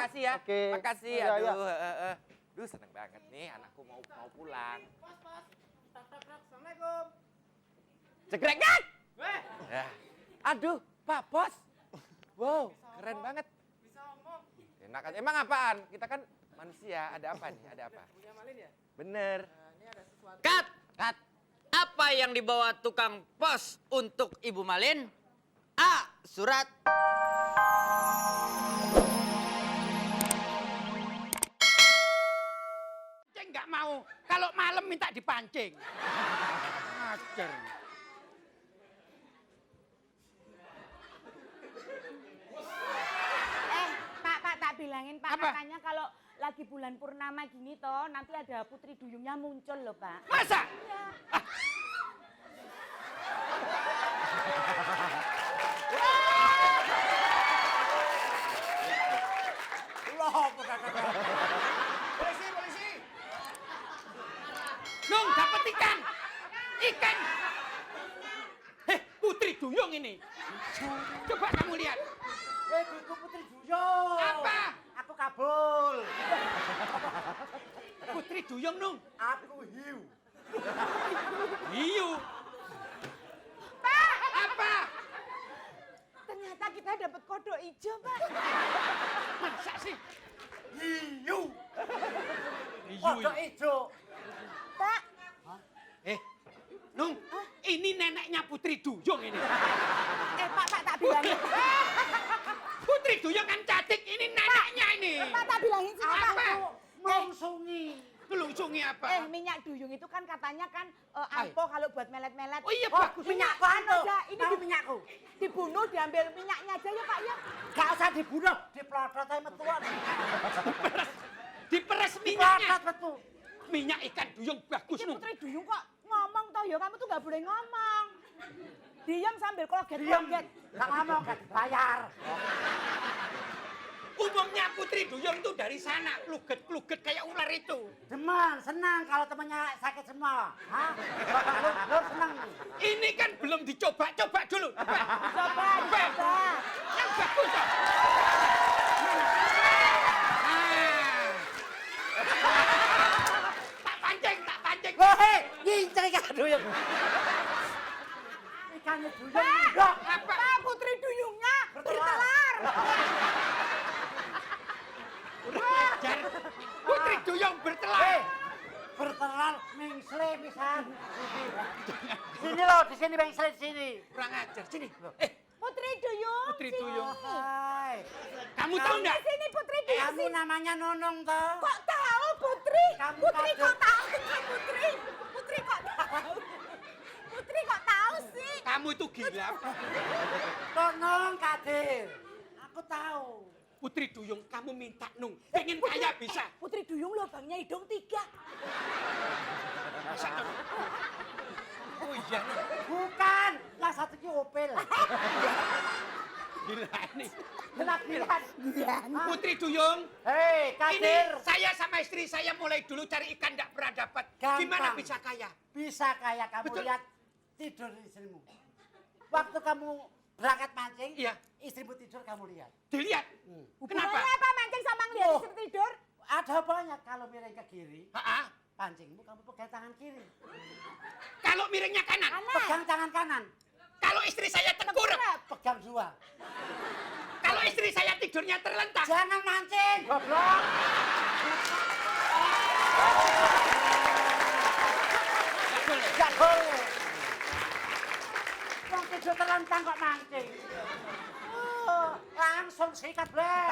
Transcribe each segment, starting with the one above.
makasih ya. Oke. Makasih. Iya, iya. Aduh, Duh, seneng banget nih anakku mau pulang. Pos. Assalamualaikum. Cekrek kan? Ya. Aduh, Pak Bos. Wow, keren banget. Bisa ngomong. Enak aja. Emang apaan? Kita kan manusia. Ada apa nih? Ada apa? Punya Malin ya? Bener. Nah, ini ada sesuatu. Kat, Kat. apa yang dibawa tukang pos untuk Ibu Malin? A. Surat. Pancing nggak mau. Kalau malam minta dipancing. Ajar. Pak, tak bilangin Pak, Apa? katanya kalau lagi bulan purnama gini toh, nanti ada putri duyungnya muncul loh Pak. Masa? Polisi. Nung, dapat ikan. Ikan. Putri Duyung ini. Coba kamu lihat. Duitku Putri Duyung. Apa? Aku kabul. Putri Duyung, Nung. Aku hiu. Hiu. Pak, Apa? ternyata kita dapat kodok hijau Pak. Masa sih? Hiu. Hiu. Kodok hijau. Pak, Nung, ini neneknya Putri Duyung ini. Pak tak bilangin. Putri Duyung kan cantik, ini neneknya ini. Pak tak bilangin sini Pak. Apa? Mengsungi. Ngelungsungi apa? Minyak duyung itu kan katanya kan ampuh kalau buat melet-melet. Oh iya, Oh, bagus. minyakku anu. Ada, ini Mau minyakku. dibunuh, diambil minyaknya aja ya Pak ya. Gak usah dibunuh. Dipelotot aja metuan. Diperes minyaknya. Dipelotot metu. Minyak ikan duyung bagus, Ini Nung. putri duyung kok ngomong toh ya, kamu tuh nggak boleh ngomong. Diam sambil Diam. koget-koget. Gak ngomong, gak dibayar. Umumnya Putri Duyung tuh dari sana, kluget-kluget kayak ular itu. Demen, senang kalau temennya sakit semua. Hah? Lu senang. Ini kan belum dicoba-coba dulu. Coba, coba. Yang bagus toh. Tak pancing. Woi, ngincer ikan duyung. Ikannya duyung. Dok. Apa? Pak, putri duyungnya Bertelur. bertelur. Ajar. Putri Duyung bertelur. Bertelur mengsle pisan. Sini loh, di sini mengsle di sini. Kurang ajar. Sini. Putri duyung. Putri sini. Duyung. Hai. Kamu tahu Di enggak? sini putri duyung. Kamu namanya Nonong toh? Kok tahu putri? Kamu Putri kaget. kok tahu sih putri? Putri kok tahu? Putri kok tahu sih? Kamu itu gila. Nonong Kadir. Aku tahu. Putri Duyung, kamu minta Nung. Pengen kaya bisa. Putri duyung lubangnya hidung 3. Masa Nung? Oh iya Nung. Bukan, yang satu ki opel. Gila ini. Penagihan. Putri Duyung. Hei, Kadir. Ini saya sama istri saya mulai dulu cari ikan tidak pernah dapat. Gampang. Gimana bisa kaya? Bisa kayak kamu Betul. lihat tidur istrimu. Waktu kamu berangkat mancing, Iya. istrimu tidur kamu lihat. Dilihat. Kenapa? Hubungannya apa mancing sama ngeliat Oh. istri tidur? Ada banyak kalau miring ke kiri, Ha-ha. pancingmu kamu pegang tangan kiri. Kalau miringnya kanan. Pegang tangan kanan, Kalau istri saya tengkurap. pegang dua. Kalau istri saya tidurnya terlentang. Jangan mancing, goblok. Gak boleh. Wong tidur terlentang kok mancing. Langsung sikat bleh.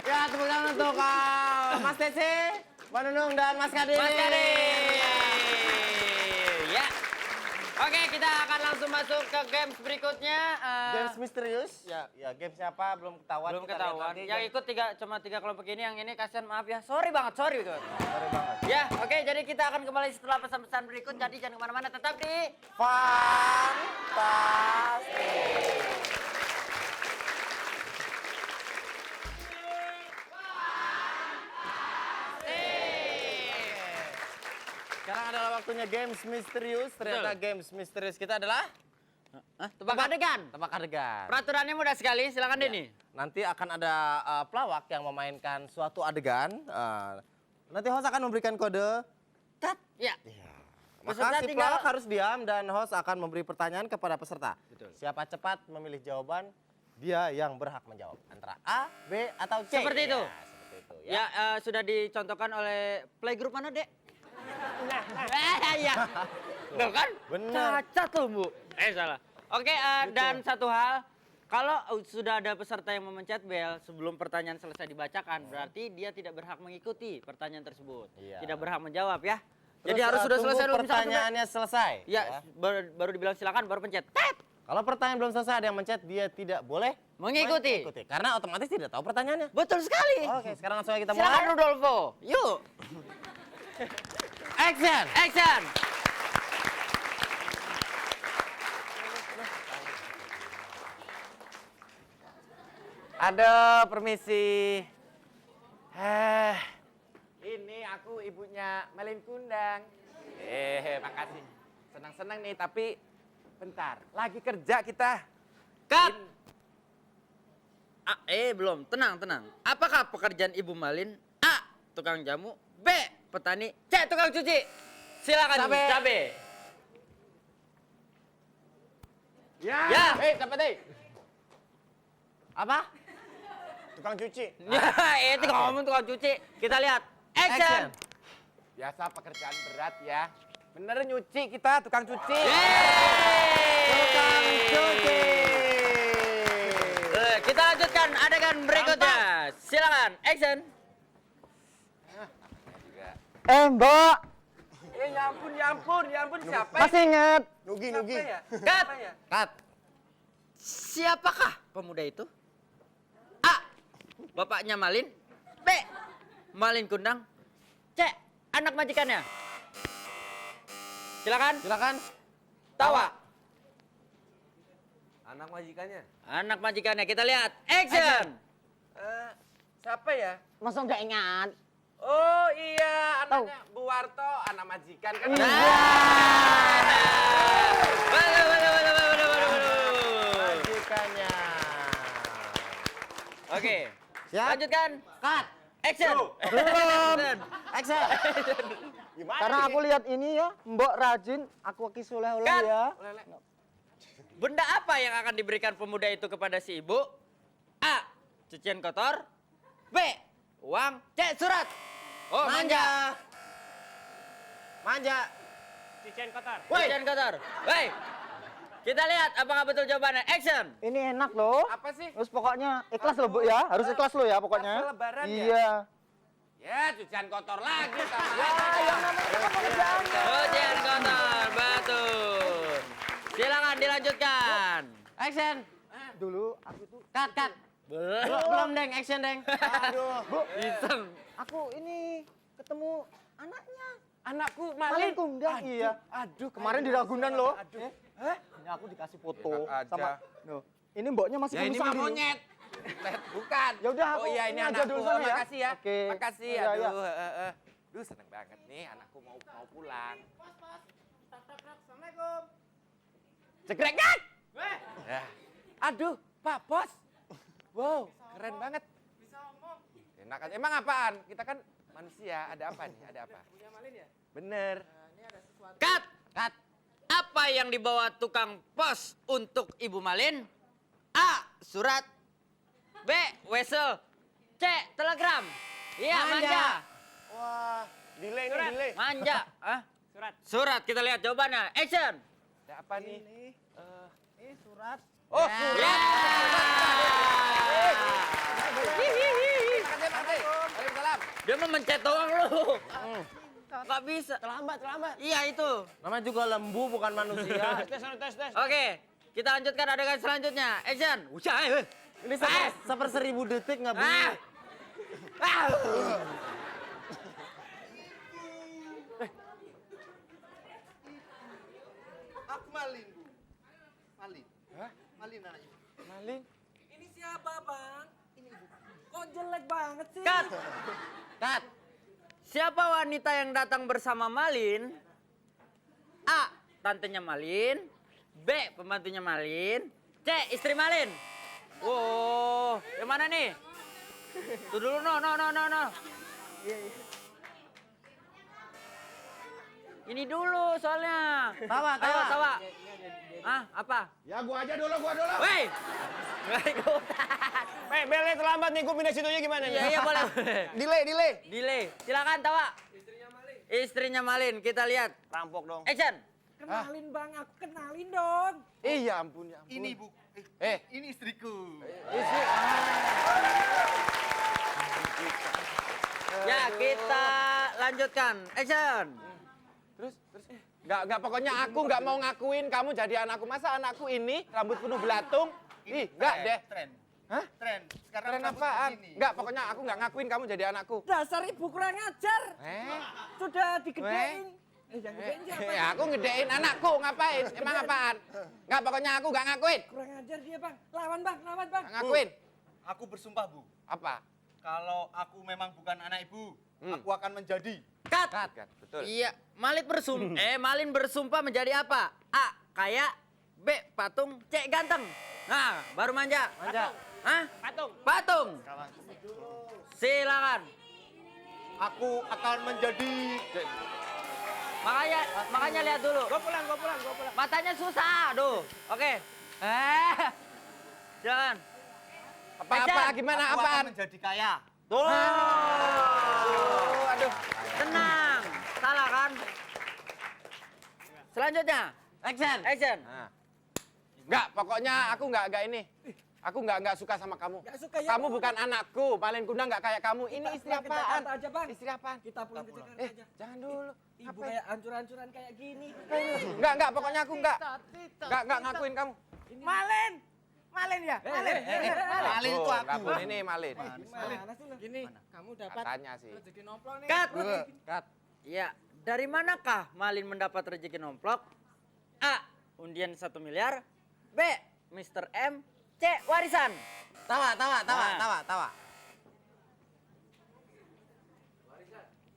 Ya, tepuk tangan untuk Mas Tese, Mbak Nunung, dan Mas Kadir. Mas Kadir. Ya. Oke, kita akan langsung masuk ke games berikutnya. Games misterius. Ya, gamesnya apa belum ketahuan. Belum Kita lihat ketahuan. nanti. Yang ikut cuma tiga kelompok ini. Yang ini kasihan, maaf ya. Sorry banget. Sorry banget. Ya, oke. Jadi kita akan kembali setelah pesan-pesan berikut. Jadi jangan kemana-mana. Tetap di Fantastis. Sekarang adalah waktunya games misterius. Ternyata games misterius kita adalah Hah? Tebak adegan. Tebak adegan. Peraturannya mudah sekali, silakan Denny. Nanti akan ada pelawak yang memainkan suatu adegan. Nanti host akan memberikan kode cut. Ya. Maka Peserta si tinggal- pelawak harus diam dan host akan memberi pertanyaan kepada peserta. Betul. Siapa cepat memilih jawaban, dia yang berhak menjawab. Antara A, B, atau C. Seperti itu. Ya, seperti itu. Ya, sudah dicontohkan oleh playgroup mana, Dek? Iya. Tuh kan? Benar. Cacat tuh, Bu. Salah. Oke, dan satu hal, kalau sudah ada peserta yang memencet bel sebelum pertanyaan selesai dibacakan, berarti dia tidak berhak mengikuti pertanyaan tersebut. Iya. Tidak berhak menjawab ya. Terus, Jadi harus sudah tunggu selesai dulu. Misalkan pertanyaannya selesai. Ya, baru dibilang silakan, baru pencet. Tet! Kalau pertanyaan belum selesai ada yang mencet, dia tidak boleh Mengikuti. Karena otomatis tidak tahu pertanyaannya. Betul sekali. Oke, sekarang langsung aja kita Silakan mulai. Rudolfo. Yuk. Action! Action. Aduh, permisi. Ini aku ibunya Malin Kundang. Makasih. Senang-senang nih, tapi bentar. Lagi kerja kita. Cut. Belum. Tenang, tenang. Apakah pekerjaan Ibu Malin? A. Tukang jamu. B. Petani. C. Tukang cuci. Silakan. Cabe. Cabe. Ya. Ya. Cepet deh. Apa? Tukang cuci. Ya, itu ngomong tukang cuci. Kita lihat. Action. Biasa pekerjaan berat ya. Bener nyuci kita, tukang cuci. Tukang cuci. Kita lanjutkan adegan berikutnya. Silakan. Action. Mbak. Ya ampun, siapa Masih inget? Nugi. Ya? Cut. Siapa ya? Cut. Siapakah pemuda itu? A. Bapaknya Malin. B. Malin Kundang. C. Anak majikannya. Silakan. Silakan. Tawa. Anak majikannya. Anak majikannya. Kita lihat. Action. Siapa ya? Masa nggak ingat? Oh iya, anaknya Bu Warto, anak majikan kan. Majikannya. Oke. Siap. Lanjutkan. Cut. Action. Belum. Action. Karena aku lihat ini ya, Mbok rajin, aku kis oleh-oleh Cut. ya. Benda apa yang akan diberikan pemuda itu kepada si ibu? A. Cucian kotor. B. Uang. C. Surat. Oh, manja. Manja. Cucian kotor. Cucian kotor. Woi. Kita lihat apakah betul jawabannya. Action. Ini enak loh. Apa sih? Terus pokoknya ikhlas loh Bu ya, harus ikhlas loh ya pokoknya. Pas lebaran ya? Iya. Ya, cucian kotor lagi sama Cucian kotor. Betul. Silakan dilanjutkan. Action. Dulu aku tuh, Cut. Belum, Deng. Action, Deng. Bu, Iseng. aku ini ketemu anaknya. Anakku Malin Malin. Kundang, iya. Aduh, Kemarin di Ragunan loh. Ini aku dikasih foto Enak aja. sama. Loh, ini mboknya masih Ya ini kumisang mah di- monyet. Bukan. Ya udah, Oh aku iya ini ini aja anakku. dulu sana ya. Makasih ya. Oke. Makasih. Iya, iya. Aduh, Duh seneng banget nih anakku mau pulang. Assalamualaikum. Cekrek kan? Ya. Aduh, Pak Bos. Wow, keren banget. Bisa ngomong. Enak aja. Emang apaan? Kita kan manusia. Ada apa nih? Ada apa? Punya Malin ya? Bener. Ini ada sesuatu. Cut. Cut. Apa yang dibawa tukang pos untuk Ibu Malin? A. Surat. B. Wesel. C. Telegram. Iya, manja. Wah, delay nih, delay. Manja. Hah? Surat. Surat. Kita lihat jawabannya. Action. Ada apa nih? Ini surat. Oh, Ya. surat. Makasih. Waalaikumsalam. Dia mau mencet doang lu. Nggak bisa. Terlambat. Iya itu. Namanya juga lembu, bukan manusia. Tes. Oke. Kita lanjutkan adegan selanjutnya. Action. Usah. Ini seper 1000 detik nggak bunyi. Ah. Ah. Aku Malin, Bu. Malin. Hah? Malin anaknya. Malin. Ini siapa, Bang? Ini Ibu. Kok jelek banget sih? Cut. Cut. Siapa wanita yang datang bersama Malin? A. Tantenya Malin. B. Pembantunya Malin. C. Istri Malin. Wow, yang mana nih? Tuh dulu, no. Ini dulu soalnya. Tawa. Ayo, tawa. Ah, apa? Ya gua dulu. Woi! Gak ikutan. Bele terlambat nih, gua pindah situnya gimana nih? Iya, boleh. Delay. Silakan tawa. Istrinya Malin, kita lihat. Rampok dong. Action. Kenalin bang, aku kenalin dong. Ya ampun. Ini Bu. Ini istriku. Isi. Ya, kita lanjutkan. Action. Terus nggak pokoknya aku nggak mau ngakuin kamu jadi anakku. Masa anakku ini rambut penuh belatung? Ih, nggak deh. Tren. Hah? Tren. Sekarang Keren rambut apaan? begini. Nggak, pokoknya aku nggak ngakuin kamu jadi anakku. Dasar ibu kurang ajar. Sudah Eh, digedein. Yang gedein siapa? ya aku ngedein anakku, ngapain? Emang apaan? Nggak, pokoknya aku nggak ngakuin. Kurang ajar dia bang. Lawan bang. Nggak ngakuin. Aku bersumpah, Bu. Apa? Kalau aku memang bukan anak Ibu, aku akan menjadi. Cut. Kan, betul. Iya, Malin bersumpah menjadi apa? A. Kaya. B. Patung. C. Ganteng. Nah, baru manja. Hah? Patung. Silakan. Aku akan menjadi. Makanya lihat dulu. Gua pulang. Matanya susah, aduh. Oke. Jangan. Apa gimana Aku apaan? akan menjadi kaya. Tuh. Aduh. Tenang. Salah kan? Selanjutnya. Action. Action. Nah. Nggak, pokoknya aku nggak ini. Aku nggak suka sama kamu. Nggak suka ya? Kamu bukan anakku. Malin Kundang nggak kayak kamu. Ini istri pulang ke apaan? Jakarta aja, Bang. Istri apaan? Kita pulang ke Jakarta aja. Jangan dulu. Ibu kayak hancur-hancuran kayak gini. Nggak, pokoknya aku nggak ngakuin kamu. Malin ya? Malin itu Oh, nggak aku. boleh ini Malin. Mana sih lu? Gini, kamu dapat Katanya sih. rezeki nomplok nih. Cut. Kat. Ya, dari manakah Malin mendapat rezeki nomplok? A. Undian 1 miliar. B. Mr. M. C. Warisan. Tawa.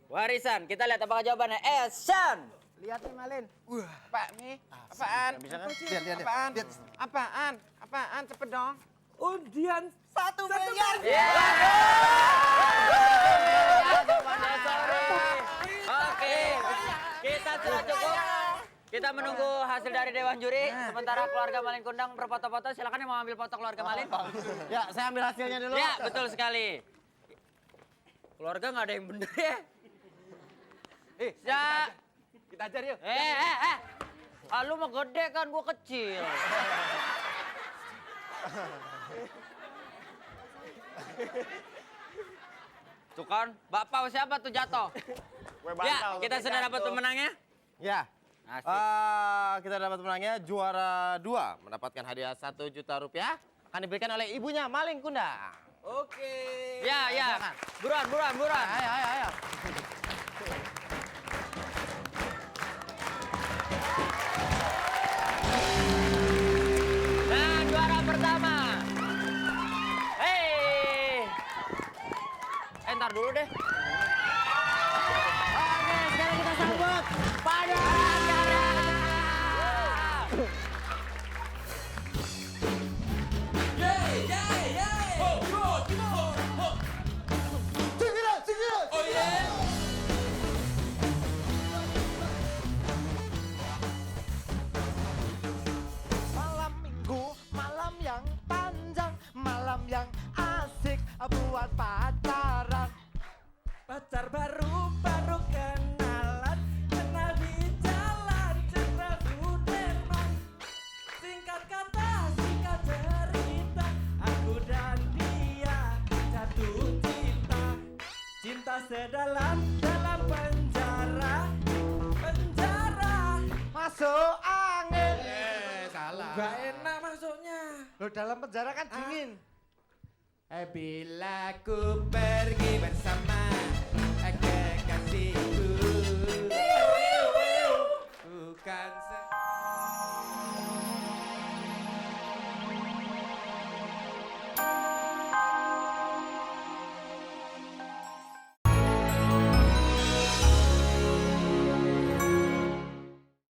Warisan. Kita lihat apakah jawabannya. Action. Lihat nih Malin. Pak nih, apaan? Lihat. Apaan? Cepet dong. Undian 1 miliar. Oke, kita sudah cukup. Kita menunggu hasil dari Dewan Juri. Sementara keluarga Malin Kundang berfoto-foto. Silakan yang mau ambil foto keluarga Malin. Ya, saya ambil hasilnya dulu. Ya, betul sekali. Keluarga nggak ada yang bener ya. Ya. Kita ajar yuk. Ah, lu mah gede kan, gua kecil. Tuh kan, bapak siapa tuh jatuh? Ya, kita sudah dapat pemenangnya. Ya. Asik. Kita dapat menangnya juara 2 mendapatkan hadiah 1 juta rupiah akan diberikan oleh ibunya Malin Kundang. Oke. Ya. Buruan. Ayo. Dan juara pertama. Ntar dulu deh. Oke, sekarang kita sambut pada Malam minggu, malam yang panjang, malam yang asik buat pacaran. Pacar baru kenalan, kenal di jalan Jenderal Sudirman. Singkat kata, singkat cerita, aku dan dia jatuh cinta. Cinta sedalam penjara, Masuk angin. Salah. gak enak masuknya. Loh, dalam penjara kan dingin. Bila ku pergi bersama kekasihku, bukan